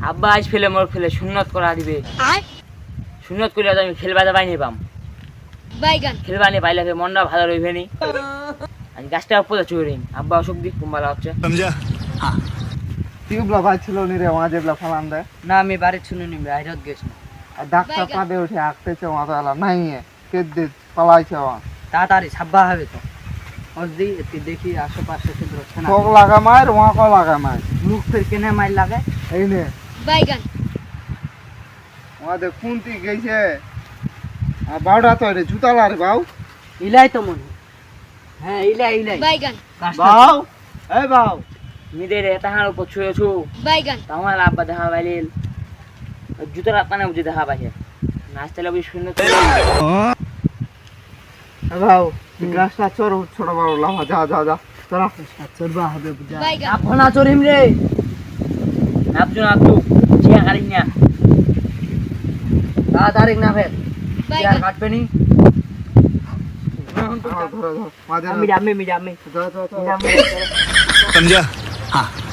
আব্বা আজ ফেলে মোর ফেলে সুন্নত করা দিবে সুন্নত করলে তো আমি খেলবা যাবাই নি পাম বাইগান খেলবা নি পাইলে মনটা ভালো রইবে নি আজ গাছটা উপরে চড়ে আব্বা অসুখ দিক কুম্বালা হচ্ছে টিউবলা ভাই ছিল নি রে মাঝে বলা ফালান দে না আমি বাড়ি শুনে নি বাইরত গেছি আর ডাক্তার কাঁদে উঠে আঁকতেছে মাথা এলা নাই কেদে পালাইছে তাড়াতাড়ি সাব্বা হবে তো অসদি একটু দেখি আশেপাশে শুধু হচ্ছে না চোখ লাগা মার ওয়া কো লাগা মার মুখ ফের কেনে মাইল লাগে এই নে বাইগান আমাদের কুন্তি গেছে আর বাউডা তো রে জুতা লারে বাউ ইলাই তো মনে হ্যাঁ ইলাই ইলাই বাইগান বাউ এই বাউ মিদের তাহার উপর ছুঁয়ে ছু বাইগান আমার আব্বা দেখা পাইলেন জুতোর আপনার বুঝে দেখা পাইছে নাচতে লাগবে শূন্য বাউ গাছটা চোর ছোট বাউ লাফা যা যা যা চলা চড়বা হবে বুঝা বাইগান আপনা চড়িম রে নাপজু নাপজু চিয়া কারিং না তাড়াতাড়ি না ফের চিয়া বাইগান কাটবে নি ধরো ধরো মাঝে আমি যাবে যা যা যা समझा हाँ